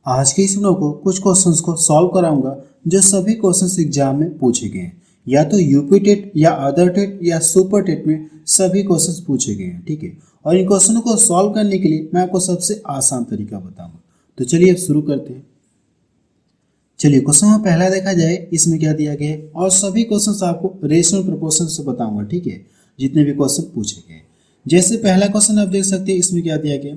आज के इस वीडियो को कुछ क्वेश्चंस को सॉल्व कराऊंगा जो सभी क्वेश्चंस एग्जाम में पूछे गए हैं, या तो यूपी टेट या अदर टेट या सुपर टेट में सभी क्वेश्चंस पूछे गए हैं। ठीक है, और इन क्वेश्चनों को सॉल्व करने के लिए मैं आपको सबसे आसान तरीका बताऊंगा। तो चलिए अब शुरू करते हैं। चलिए क्वेश्चन में पहला देखा जाए, इसमें क्या दिया गया है और सभी क्वेश्चंस आपको रेशियो प्रोपोर्शन से बताऊंगा। ठीक है, जितने भी क्वेश्चन पूछे गए, जैसे पहला क्वेश्चन आप देख सकते हैं, इसमें क्या दिया गया,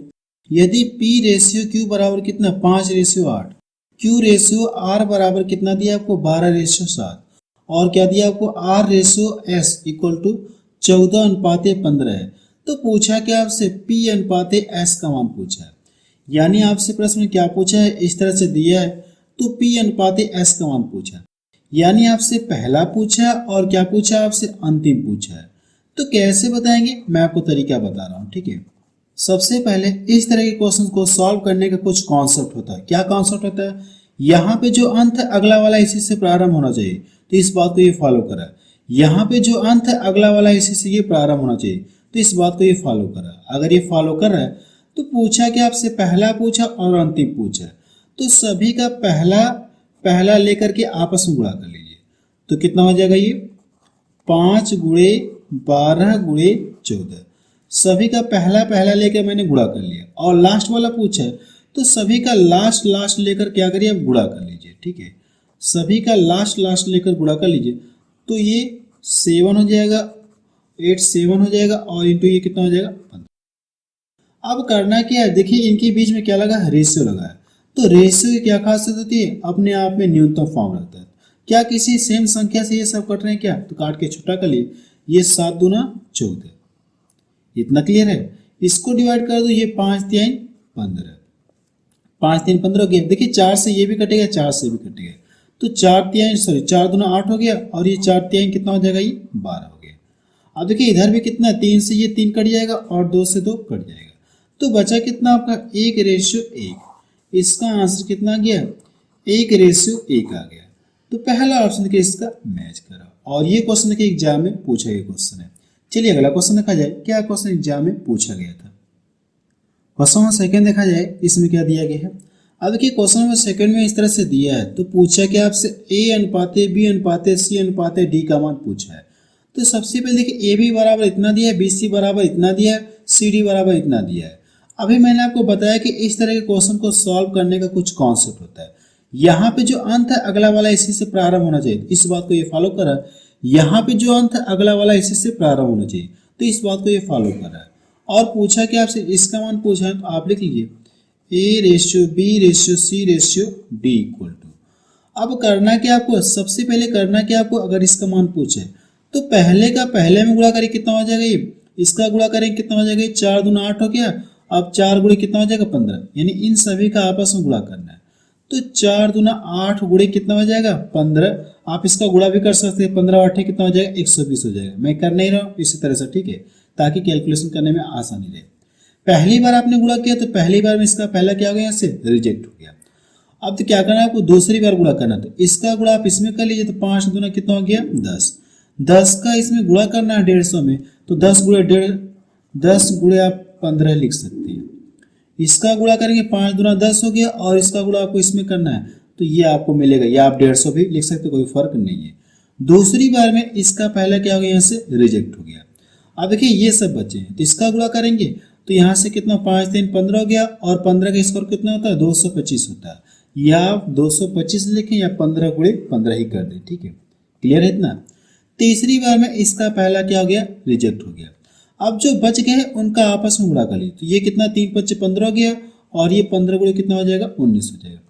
यदि P रेशियो Q बराबर कितना 5:8, Q रेशियो R बराबर कितना दिया आपको 12:7, और क्या दिया आपको R ratio S equal to 14:15 है। तो पूछा क्या आपसे P अनुपात S का मान पूछा है, यानी आपसे प्रश्न में क्या पूछा है, इस तरह से दिया है तो P अनुपात S का मान पूछा, यानी आपसे पहला पूछा और क्या पूछा, आपसे अंतिम पूछा है। तो कैसे बताएंगे, मैं आपको तरीका बता रहा हूँ। ठीक है, सबसे पहले इस तरह के क्वेश्चन को सॉल्व करने का कुछ कॉन्सेप्ट होता है। क्या कॉन्सेप्ट होता है, यहाँ पे जो अंत है अगला वाला इसी से प्रारंभ होना चाहिए, तो इस बात को ये फॉलो करा। यहाँ पे जो अंत है अगला वाला इसी से ये प्रारंभ होना चाहिए, तो इस बात को ये फॉलो करा। अगर ये फॉलो कर रहा है तो पूछा कि आपसे पहला पूछा और अंतिम पूछा, तो सभी का पहला पहला लेकर के आपस में गुणा कर लीजिए। तो कितना हो जाएगा, ये 5×12×14, सभी का पहला पहला लेकर मैंने गुणा कर लिया, और लास्ट वाला पूछा है तो सभी का लास्ट लास्ट लेकर क्या करिए, आप गुणा कर लीजिए। ठीक है, सभी का लास्ट लास्ट लेकर गुणा कर लीजिए, तो ये 7 हो जाएगा, 8 7 हो जाएगा, और इंटू ये कितना हो जाएगा 15। अब करना क्या है, देखिए इनके बीच में क्या लगा है, रेशियो लगा है। तो रेशियो की क्या खासियत होती है, अपने आप में न्यूनतम फॉर्म रहता है। क्या किसी सेम संख्या से ये सब कट रहे हैं क्या, तो काट के छोटा कर लिए, ये 7 दूना 14, इतना क्लियर है। इसको डिवाइड कर दो, ये 5×3=15, 5×3=15 हो गया। देखिए 4 से ये भी कटेगा, 4 से भी कटेगा, तो 4 दूना 8 हो गया, और ये 4×3 कितना हो जाएगा, ये 12 हो गया। अब देखिए इधर भी कितना, 3 से ये 3 कट जाएगा और 2 से 2 कट जाएगा, तो बचा कितना आपका 1:1। इसका आंसर कितना गया, 1:1 आ गया। तो पहला ऑप्शन देखिए इसका मैच करा, और ये क्वेश्चन देखिए एग्जाम में पूछा गया क्वेश्चन है। चलिए अगला क्वेश्चन देखा जाए, क्या क्वेश्चन एग्जाम में पूछा गया था। क्वेश्चन नंबर सेकंड देखा जाए, इसमें क्या दिया गया है। अब देखिए क्वेश्चन नंबर सेकंड में इस तरह से दिया है, तो पूछा कि आपसे A अनुपात B अनुपात C अनुपात D का मान पूछा है। तो सबसे पहले देखिए AB बराबर इतना दिया है, BC बराबर इतना दिया है, CD बराबर इतना दिया है। अभी मैंने आपको बताया कि इस तरह के क्वेश्चन को सॉल्व करने का कुछ कॉन्सेप्ट होता है। यहाँ पे जो अंत है अगला वाला इसी से प्रारंभ होना चाहिए, इस बात को ये फॉलो करा। यहाँ पे जो अंत है अगला वाला इसी से प्रारंभ होना चाहिए, तो इस बात को ये फॉलो कर रहा है। और पूछा कि आपसे इसका मान पूछा है, तो आप लिख लीजिए A/B/C/D इक्वल टू। अब करना क्या आपको, सबसे पहले करना क्या आपको, अगर इसका मान पूछे तो पहले का पहले में गुणा करें, कितना हो जाएगा, ये इसका गुणा करें कितना हो जाएगा, 4 दूना 8 हो गया। अब 4 गुणे कितना हो जाएगा 15, यानी इन सभी का आपस में गुणा करना है। तो 4 दूना 8 गुणे कितना हो जाएगा 15। आप इसका गुणा भी कर सकते हैं, 15 8 कितना हो जाएगा 120 हो जाएगा। मैं कर नहीं रहा हूँ इसी तरह से, ठीक है, ताकि कैलकुलेशन करने में आसानी रहे। पहली बार आपने गुणा किया तो पहली बार में इसका पहला क्या हो गया, यहाँ से रिजेक्ट हो गया। अब तो क्या करना है आपको, दूसरी बार गुणा करना, तो इसका गुणा आप इसमें कर लीजिए, तो 5 दूना कितना हो गया 10, 10 का इसमें गुणा करना है 150 में, तो 10 गुणे आप 15 लिख सकते हैं। इसका गुणा करेंगे 5 दूना 10 हो गया, और इसका गुणा आपको इसमें करना है, तो ये आपको मिलेगा, या आप 150 भी लिख सकते, कोई फर्क नहीं है। दूसरी बार में इसका पहला क्या हो गया, यहाँ से रिजेक्ट हो गया। अब देखिए ये सब बचे हैं, तो इसका गुणा करेंगे, तो यहाँ से कितना 5×3=15 हो गया, और 15 का स्क्वायर कितना होता है 225 होता है, या आप 225 लिखें या 15×15 ही कर दें। ठीक है, क्लियर है इतना। तीसरी बार में इसका पहला क्या हो गया, रिजेक्ट हो गया। अब जो बच गए हैं उनका आपस में गुणा कर लीजिए, तो ये कितना 3×5=15 हो गया, और ये 15 गुणे कितना हो जाएगा 19 हो जाएगा,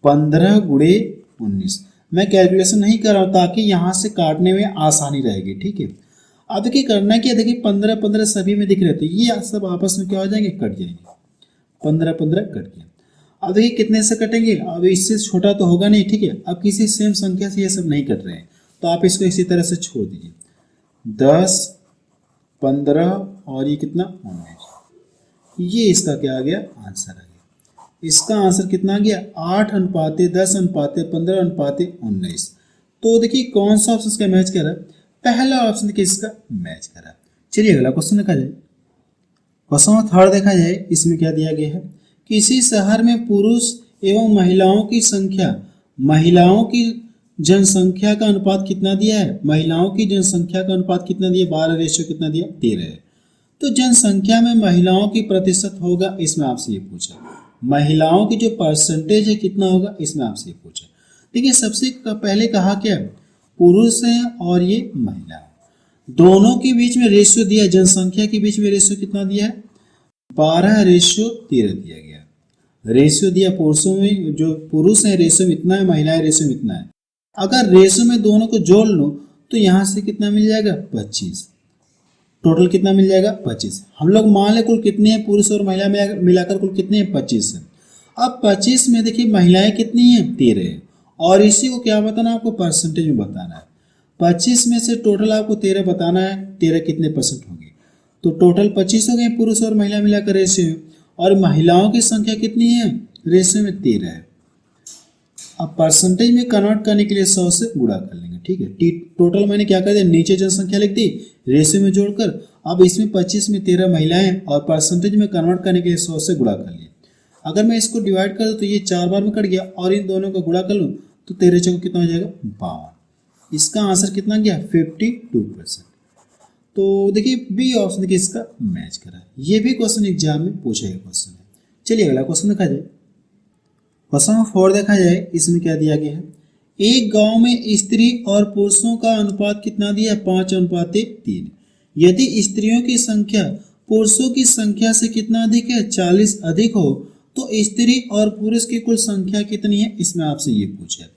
15×19। मैं कैलकुलेशन नहीं कर रहा हूँ ताकि यहाँ से काटने में आसानी रहेगी। ठीक है, अब देखिए करना क्या, देखिए 15 सभी में दिख रहे थे, ये सब आपस में क्या हो जाएंगे, कट जाएंगे, 15 कट गया। अब देखिए कितने से कटेंगे, अब इससे छोटा तो होगा नहीं। ठीक है, अब किसी सेम संख्या से ये सब नहीं कट रहे हैं, तो आप इसको इसी तरह से छोड़ दीजिए, 10 15 और ये कितना 19, ये इसका क्या आ गया, आंसर आ गया। इसका आंसर कितना आ गया, 8:10:15:19। तो देखिए कौन सा ऑप्शन इसका मैच कर रहा है, पहला ऑप्शन देखिए इसका मैच कर रहा है। चलिए अगला क्वेश्चन देखा जाए। क्वेश्चन नंबर थर्ड देखा जाए, इसमें क्या दिया गया है, किसी शहर में पुरुष एवं महिलाओं की संख्या, महिलाओं की जनसंख्या का अनुपात कितना दिया है, महिलाओं की जनसंख्या का अनुपात कितना दिया, 12 रेशियो कितना दिया, 13 है। तो जनसंख्या में महिलाओं की प्रतिशत होगा, इसमें आपसे ये पूछा। महिलाओं की जो परसेंटेज है कितना होगा, इसमें आपसे ये पूछा। देखिए सबसे पहले कहा क्या, पुरुष है और ये महिला है, दोनों के बीच में रेशियो दिया, जनसंख्या के बीच में रेशियो कितना दिया है, 12:13 दिया गया। रेशियो दिया पुरुषों में, जो पुरुष है रेशियो में इतना है, महिलाएं रेशियो में इतना है। अगर रेशियो में दोनों को जोड़ लो तो यहां से कितना मिल जाएगा, 25। टोटल कितना मिल जाएगा, 25। हम लोग मान ले कुल कितने हैं, पुरुष और महिला मिलाकर कुल कितने हैं, 25 है। अब 25 में देखिए महिलाएं कितनी हैं, 13 है, और इसी को क्या बताना, आपको परसेंटेज में बताना है। 25 में से टोटल आपको 13 बताना है, 13 कितने परसेंट होगी, तो टोटल 25 हो गए पुरुष और महिला मिलाकर रेशियो में, और महिलाओं की संख्या कितनी है, रेशियो में 13 है। अब परसेंटेज में कन्वर्ट करने के लिए 100 से गुणा कर लेंगे, ठीक है। टोटल मैंने क्या कर दिया, नीचे जनसंख्या लिख दी रेशियो में जोड़कर, अब इसमें 25 में 13 महिलाएं, और परसेंटेज में कन्वर्ट करने के लिए 100 से गुणा कर लिए। अगर मैं इसको डिवाइड कर दूँ तो ये 4 बार में कट गया, और इन दोनों का गुणा कर लूँ तो 13 चौक कितना हो जाएगा, 52। इसका आंसर कितना गया, 52%। तो देखिए बी ऑप्शन देखिए इसका मैच करा। ये भी क्वेश्चन एग्जाम में पूछा गया क्वेश्चन है। चलिए अगला क्वेश्चन देखा जाए। क्वेश्चन नंबर 4 देखा जाए, इसमें क्या दिया गया है, एक गांव में स्त्री और पुरुषों का अनुपात कितना दिया है, 5:3। यदि स्त्रियों की संख्या पुरुषों की संख्या से कितना अधिक है, 40 अधिक हो, तो स्त्री और पुरुष की कुल संख्या कितनी है, इसमें आपसे ये पूछा है।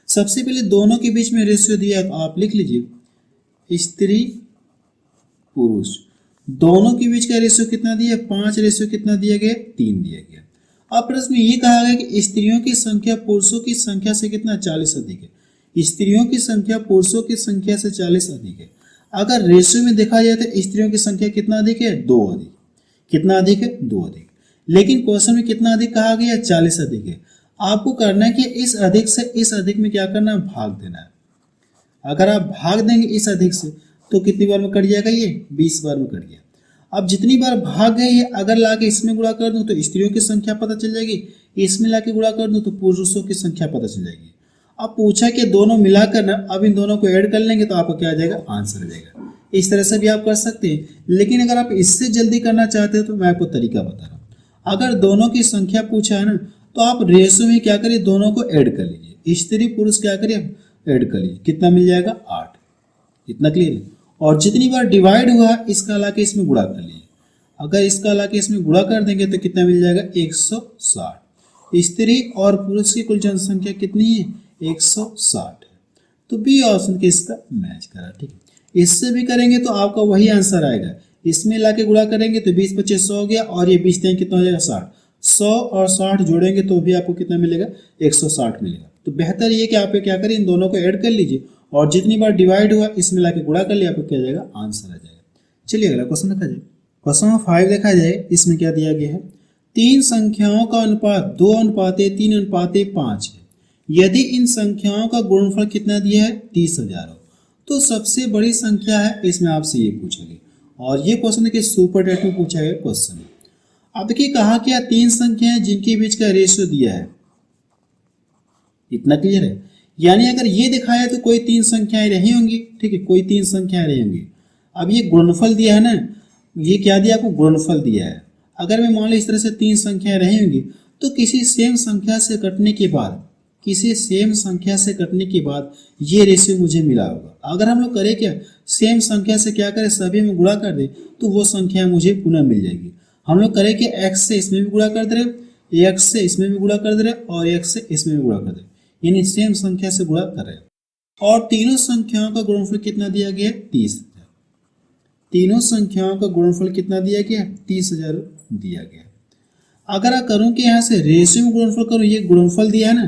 सबसे पहले दोनों के बीच में रेशियो दिया है, तो आप लिख लीजिए स्त्री पुरुष, दोनों के बीच का रेशियो कितना दिया, 5 रेशियो कितना दिया गया, 3 दिया गया। अब प्रश्न में ये कहा गया कि स्त्रियों की संख्या पुरुषों की संख्या से कितना, 40 अधिक है। स्त्रियों की संख्या पुरुषों की संख्या से 40 अधिक है। अगर रेशियो में देखा जाए तो स्त्रियों की संख्या कितना अधिक है, 2 अधिक। कितना अधिक है, 2 अधिक। लेकिन क्वेश्चन में कितना अधिक कहा गया, 40 अधिक है। आपको करना है कि इस अधिक से इस अधिक में क्या करना है, भाग देना है। अगर आप भाग देंगे इस अधिक से तो कितनी बार में कट जाएगा, ये 20 बार में कट गया। अब जितनी बार भाग गए ये अगर लाके इसमें गुणा कर दूं तो स्त्रियों की संख्या पता चल जाएगी, इसमें लाके गुणा कर दूं तो पुरुषों की संख्या पता चल जाएगी। अब पूछा कि दोनों मिलाकर ना, अब इन दोनों को ऐड कर लेंगे तो आपका क्या आ जाएगा, आंसर आ जाएगा। इस तरह से भी आप कर सकते हैं, लेकिन अगर आप इससे जल्दी करना चाहते हो तो मैं आपको तरीका बता रहा हूँ। अगर दोनों की संख्या पूछा है ना, तो आप रेशियो में क्या करिए, दोनों को ऐड कर लीजिए, स्त्री पुरुष क्या करिए, ऐड कर लीजिए, कितना मिल जाएगा, 8। इतना क्लियर है। और जितनी बार डिवाइड हुआ इसका लाके इसमें गुणा कर लीजिए। अगर इसका लाके इसमें गुणा कर देंगे तो कितना मिल जाएगा, 160। स्त्री और पुरुष की कुल जनसंख्या कितनी है, 160 है। तो बी ऑप्शन के इसका मैच करा, ठीक है। इससे भी करेंगे तो आपका वही आंसर आएगा। इसमें लाके गुणा करेंगे तो 20 25 100 हो गया, और ये 20 कितना हो जाएगा, 60। 100 और 60 जोड़ेंगे तो भी आपको कितना मिलेगा, 160 मिलेगा। तो बेहतर ये कि आप क्या करें, इन दोनों को ऐड कर लीजिए, और जितनी बार डिवाइड हुआ इसमें लाके गुणा कर लिया, आपको क्या जाएगा, आंसर आ जाएगा। चलिए अगला क्वेश्चन देखा जाए। क्वेश्चन नंबर 5 देखा जाए, इसमें क्या दिया गया है, 3 संख्याओं का अनुपात 2:3:5 है। यदि इन संख्याओं का गुणनफल कितना दिया है, 30,000 हो, तो सबसे बड़ी संख्या है, इसमें आपसे ये पूछेंगे। और ये क्वेश्चन देखिए सुपर टेट में पूछा गया क्वेश्चन है। अब देखिए कहा क्या, 3 संख्याएं जिनके बीच का रेशियो दिया है, इतना क्लियर है। यानी अगर ये दिखाया तो कोई 3 संख्याएं रही होंगी, ठीक है, कोई 3 संख्याएं रही होंगी। अब ये गुणनफल दिया है ना, ये क्या दिया आपको, गुणनफल दिया है। अगर मैं मान लो इस तरह से 3 संख्याएं रही होंगी तो किसी सेम संख्या से कटने के बाद, किसी सेम संख्या से कटने के बाद ये रेशियो मुझे मिला होगा। अगर हम लोग करें क्या, सेम संख्या से क्या करें, सभी में गुणा कर दे तो वो संख्या मुझे पुनः मिल जाएगी। हम लोग करें कि x से इसमें भी गुणा कर दे रहे, x से इसमें भी गुणा कर दे रहे, और x से इसमें भी गुणा कर दे, यानी सेम संख्या से गुणा कर रहे हैं। और तीनों संख्याओं का गुणनफल कितना दिया गया, 30,000। तीनों संख्याओं का गुणनफल कितना दिया गया, 30,000 दिया गया। अगर आप करूं कि यहाँ से रेशियो में गुणनफल करूं, ये गुणनफल दिया है ना,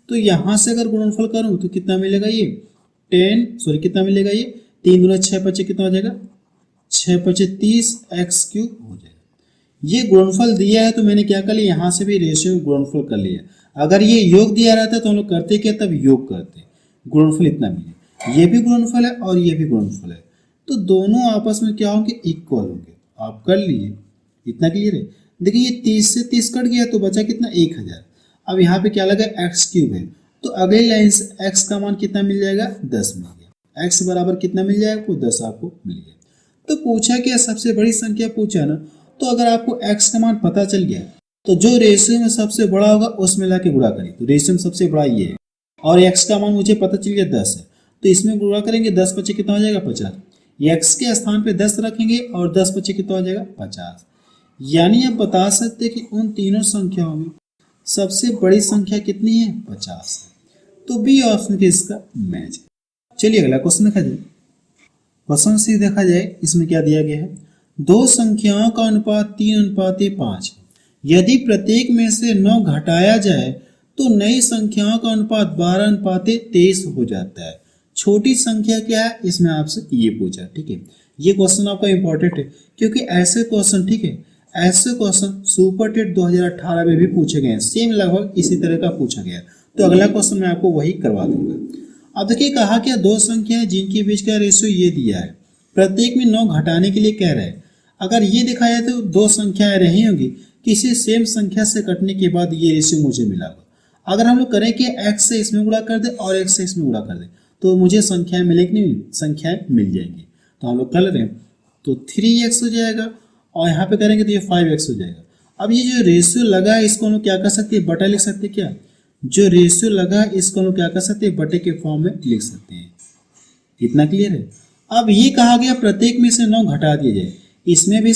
तो यहाँ से अगर गुणनफल करूं तो कितना मिलेगा, ये 10 कितना मिलेगा, ये 3 दूना 6 5 कितना हो जाएगा, 6 5 30 x³ हो जाएगा। ये गुणनफल दिया है तो मैंने क्या कर लिया, यहाँ से भी रेशियो में गुणनफल कर लिया। अगर ये योग दिया रहता तो हम लोग करते क्या, तब योग करते, गुणनफल इतना मिले, ये भी गुणनफल है और ये भी गुणनफल है, तो दोनों आपस में क्या होंगे, इक्वल होंगे। आप कर लीजिए, इतना क्लियर है। देखिए ये 30 से 30 कट गया तो बचा कितना, 1000। अब यहाँ पे क्या लगा एक्स क्यूब है, तो अगली लाइन से एक्स का मान कितना मिल जाएगा 10 मिल गया। एक्स बराबर कितना मिल जाएगा आपको 10 आपको मिल गया। तो पूछा क्या सबसे बड़ी संख्या पूछा ना, तो अगर आपको एक्स का मान पता चल गया तो जो रेशियो में सबसे बड़ा होगा उसमें लाके गुणा करें। तो रेशियो में सबसे बड़ा ये है और एक्स का मान मुझे पता चल गया 10 है, तो इसमें गुणा करेंगे 10 पचे कितना हो जाएगा 50। एक्स के स्थान पे 10 रखेंगे और 10 पचे कितना हो जाएगा 50। यानी आप बता सकते हैं कि उन तीनों संख्याओं में सबसे बड़ी संख्या कितनी है 50 है। तो बी ऑप्शन के इसका मैच है। चलिए अगला क्वेश्चन देखा जाए। क्वेश्चन से देखा जाए इसमें क्या दिया गया है, दो संख्याओं का अनुपात 3:5 है। यदि प्रत्येक में से 9 घटाया जाए तो नई संख्याओं का अनुपात 12:23 हो जाता है। छोटी संख्या क्या है इसमें आपसे ये पूछा, ठीक है। ये क्वेश्चन आपका इंपॉर्टेंट है क्योंकि ऐसे क्वेश्चन, ठीक है, ऐसे क्वेश्चन सुपर टेट 2018 में भी पूछे गए हैं, सेम लगभग इसी तरह का पूछा गया। तो अगला क्वेश्चन मैं आपको वही करवा दूंगा। अब देखिए कहा क्या दो संख्याएं जिनके बीच का रेशियो ये दिया है, प्रत्येक में 9 घटाने के लिए कह रहे हैं। अगर ये दिखाया जाए तो दो संख्याएं रही होंगी, किसी सेम संख्या से कटने के बाद ये रेशियो मुझे मिला होगा। अगर हम लोग करें कि x से इसमें गुणा कर दे और x से इसमें गुणा कर दे तो मुझे संख्याएं मिलेगी नहीं, संख्याएं मिल जाएंगी। तो हम लोग कर रहे हैं तो 3x हो जाएगा और यहाँ पे करेंगे तो ये 5x हो जाएगा। अब ये जो रेशियो लगा है इसको हम लोग क्या कर सकते हैं, बटा लिख सकते हैं। क्या जो रेशियो लगा है इसको हम लोग क्या कर सकते हैं, बटे के फॉर्म में लिख सकते हैं। इतना क्लियर है। अब ये कहा गया प्रत्येक में से 9 घटा दिया जाए, इसमें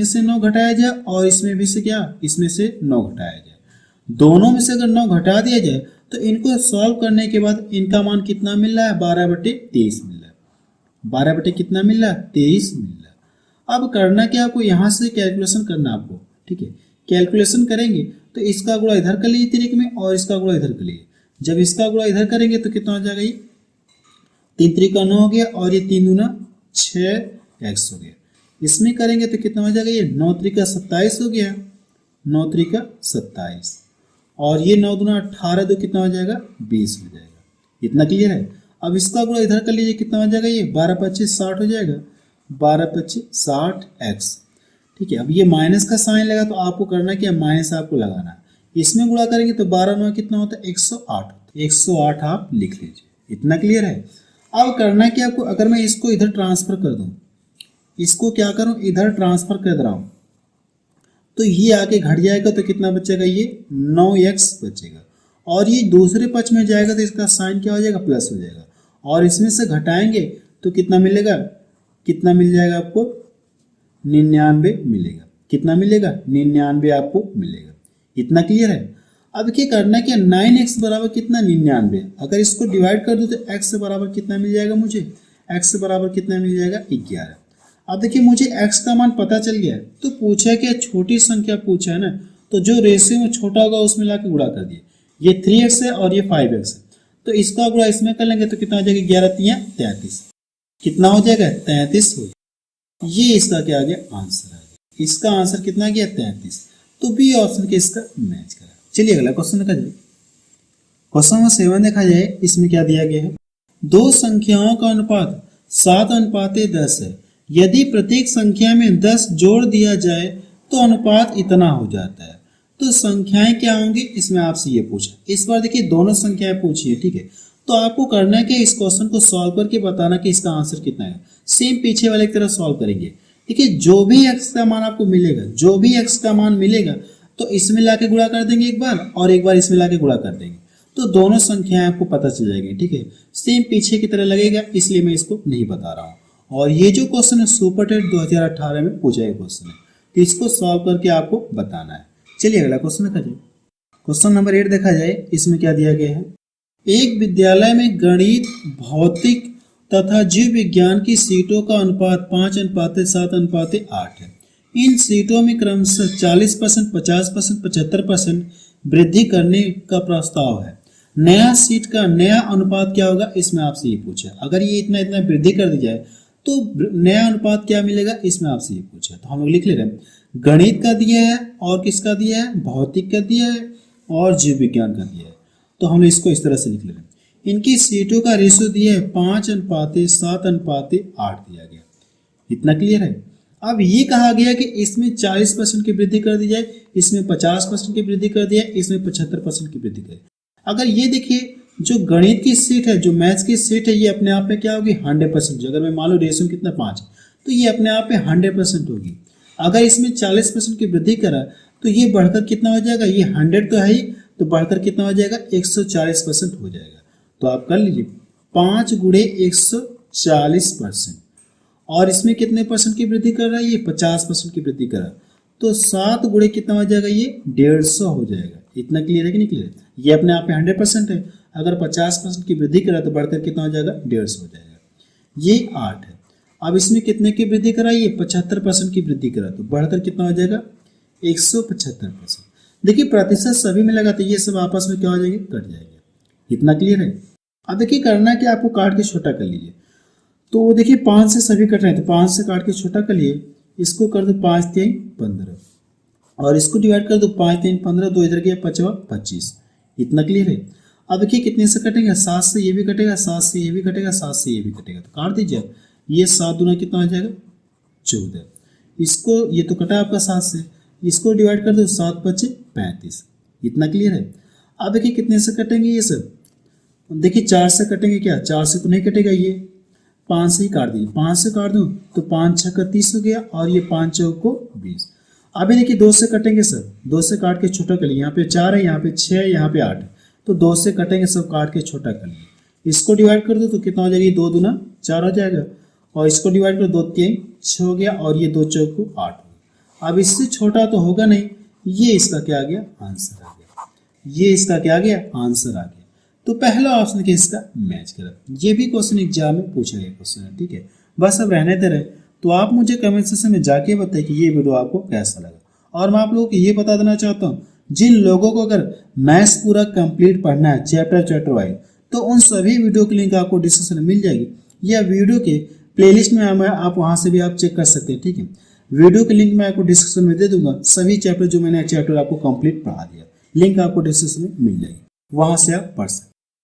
से 9 घटाया जाए और इसमें भी से क्या, इसमें से 9 घटाया जाए। दोनों में से अगर 9 घटा दिया जाए तो इनको सॉल्व करने के बाद इनका मान कितना मिल रहा है, 12/23 मिल रहा है। 12 बटे कितना मिल रहा है, 23 मिल रहा है। अब करना क्या, आपको यहाँ से कैलकुलेशन करना आपको, ठीक है। कैलकुलेशन करेंगे तो इसका गुणा इधर कर लीजिए त्रिक में और इसका गुणा इधर कर लीजिए। जब इसका गुणा इधर करेंगे तो कितना हो जाएगा, ये 3 त्रिका 9 हो गया और ये 3 दूना 6x हो गया। इसमें करेंगे तो कितना हो जाएगा, ये 9 त्रिका 27 हो गया, 9 त्रिका 27 और ये 9 दूना 18, तो कितना हो जाएगा 20 हो जाएगा। इतना क्लियर है। अब इसका गुणा इधर कर लीजिए, कितना हो जाएगा, ये 12×25 60 हो जाएगा, 12×25 60x, ठीक है। अब ये माइनस का साइन लगा तो आपको करना क्या, माइनस आपको लगाना है। इसमें गुणा करेंगे तो 12×9 कितना होता है, 108, 108 आप लिख लीजिए। इतना क्लियर है। अब करना क्या आपको, अगर मैं इसको इधर ट्रांसफर कर दूं, इसको क्या करूं इधर ट्रांसफर कर दे रहा हूं तो ये आके घट जाएगा तो कितना बचेगा, ये 9x बचेगा और ये दूसरे पक्ष में जाएगा तो इसका साइन क्या हो जाएगा, प्लस हो जाएगा और इसमें से घटाएंगे तो कितना मिलेगा, कितना मिल जाएगा आपको, 99 मिलेगा। कितना मिलेगा, 99 आपको मिलेगा। इतना क्लियर है। अब क्या करना क्या, 9x बराबर कितना 99, अगर इसको डिवाइड कर दो तो x बराबर कितना मिल जाएगा, मुझे x बराबर कितना मिल जाएगा 11। अब देखिए मुझे x का मान पता चल गया है तो पूछा क्या, छोटी संख्या पूछा है ना, तो जो रेशियो में छोटा होगा उसमें लाके गुणा कर दिए। ये 3x है और ये 5x है तो इसका गुणा इसमें कर लेंगे तो कितना हो जाएगा, 11×3 = 33। कितना हो जाएगा, 33 हो जाएगा। ये इसका क्या आ गया, आंसर आ गया। इसका आंसर कितना आ गया, 33। तो बी ऑप्शन के इसका मैच करा। चलिए अगला क्वेश्चन देखा जाए। क्वेश्चन नंबर 7 देखा जाए, इसमें क्या दिया गया है, दो संख्याओं का अनुपात 7:10 है। यदि प्रत्येक संख्या में 10 जोड़ दिया जाए तो अनुपात इतना हो जाता है। तो संख्याएं क्या होंगी, इसमें आपसे ये पूछा। इस बार देखिए दोनों संख्याएं पूछी है, ठीक है। तो आपको करना है कि इस क्वेश्चन को सॉल्व करके बताना कि इसका आंसर कितना है। सेम पीछे वाले की तरह सॉल्व करेंगे। देखिए जो भी x का मान आपको मिलेगा, जो भी x का मान मिलेगा तो इसमें लाके गुणा कर देंगे एक बार और एक बार इसमें लाके गुणा कर देंगे तो दोनों संख्याएं आपको पता चल जाएगी, ठीक है। सेम पीछे की तरह लगेगा, इसलिए मैं इसको नहीं बता रहा हूँ। और ये जो क्वेश्चन है सुपर टेट 2018 में पूछा गया क्वेश्चन है, तो इसको सॉल्व करके आपको बताना है। चलिए अगला क्वेश्चन देखा जाए। क्वेश्चन नंबर 8 देखा जाए, इसमें क्या दिया गया है, एक विद्यालय में गणित, भौतिक तथा जीव विज्ञान की सीटों का अनुपात 5:7:8 है। इन सीटों में क्रमशः 40%, 50%, 75% वृद्धि करने का प्रस्ताव है। नया सीट का नया अनुपात क्या होगा, इसमें आपसे ये पूछा। अगर ये इतना इतना वृद्धि कर दी जाए तो नया अनुपात क्या मिलेगा, इसमें आपसे ये पूछा। तो हम लोग लिख ले रहे हैं, गणित का दिया है और किसका दिया है, भौतिक का दिया है और जीव विज्ञान का दिया है। तो हम इसको इस तरह से लिख ले रहे हैं। इनकी सीटों का रेशियो दिया है 5:7:8 दिया गया। इतना क्लियर है। अब ये कहा गया कि इसमें 40% की वृद्धि कर दी जाए, इसमें 50% की वृद्धि कर दी जाए, इसमें 75% की वृद्धि करें। अगर ये देखिए जो गणित की सीट है, जो मैथ्स की सीट है, ये अपने आप में क्या होगी 100%। अगर मैं मान लो रेशियो कितना 5 तो ये अपने आप में 100% होगी। अगर इसमें 40% की वृद्धि करा तो ये बढ़कर कितना हो जाएगा, ये 100 तो है ही, तो बढ़कर कितना हो जाएगा 140% हो जाएगा। तो आप कर लीजिए 5 गुणे 140%। और इसमें कितने परसेंट की वृद्धि कर रहा है, ये 50% की वृद्धि कर रहा है। तो 7 गुणे कितना हो जाएगा, ये 150 हो जाएगा। इतना क्लियर है कि नहीं क्लियर? ये अपने आप में 100% है। अगर 50% की वृद्धि करा तो बढ़कर कितना हो जाएगा 150 हो जाएगा। ये 8 है। अब इसमें कितने की वृद्धि करा, ये 75% की वृद्धि करा तो बढ़कर कितना हो जाएगा 175%। देखिए प्रतिशत सभी में लगाते ये सब आपस में क्या हो जाएंगे, कट जाएंगे। इतना क्लियर है? अब देखिए करना है कि आपको काट के छोटा कर लीजिए। तो देखिए 5 से सभी कट रहे हैं तो 5 से काट के छोटा कर लिए, इसको कर दो 5 3 15 और इसको डिवाइड कर दो 5 3 15, 2 इधर गया 5 25। इतना क्लियर है? अब देखिए कितने से कटेंगे, 7 से ये भी कटेगा, 7 से ये भी कटेगा, 7 से ये भी कटेगा, तो काट दीजिए। ये 7 दूना कितना हो जाएगा 14। इसको ये तो कटा आपका 7 से, इसको डिवाइड कर दो 7 5 35। इतना क्लियर है? अब देखिए कितने से कटेंगे ये सब, देखिए 4 से कटेंगे क्या, 4 से तो नहीं कटेगा, ये 5 से ही काट दीजिए। 5 से काट दूँ तो 5 6 का 30 हो गया और ये 5 चौक को 20। अभी देखिए 2 से कटेंगे सर, 2 से काट के छोटा कर लिए, यहाँ पे 4 है, यहाँ पे 6 है, यहाँ पे 8 है, तो 2 से कटेंगे सब काट के छोटा कर लिए। इसको डिवाइड कर दो तो कितना हो जाएगा, 2 दूना 4 हो जाएगा और इसको डिवाइड कर 2 3 6 हो गया और ये 2 चौक को 8 हो गया। अब इससे छोटा तो होगा नहीं, ये इसका क्या आ गया आंसर आ गया, ये इसका क्या आ गया आंसर आ गया। तो पहला ऑप्शन के इसका मैच करा। ये भी क्वेश्चन एग्जाम में पूछा गया क्वेश्चन है, ठीक है। बस अब रहने दे रहे, तो आप मुझे कमेंट सेक्शन में जाके बताइए कि ये वीडियो आपको कैसा लगा। और मैं आप लोगों को ये बता देना चाहता हूँ, जिन लोगों को अगर मैथ्स पूरा कंप्लीट पढ़ना है चैप्टर वाइज, तो उन सभी वीडियो की लिंक आपको डिस्क्रिप्शन में मिल जाएगी या वीडियो के प्लेलिस्ट में आप वहाँ से भी आप चेक कर सकते हैं, ठीक है। वीडियो की लिंक मैं आपको डिस्क्रिप्शन में दे दूंगा, सभी चैप्टर जो मैंने चैप्टर आपको कंप्लीट पढ़ा दिया, लिंक आपको डिस्क्रिप्शन में मिल जाएगी, वहाँ से आप पढ़ सकते हैं।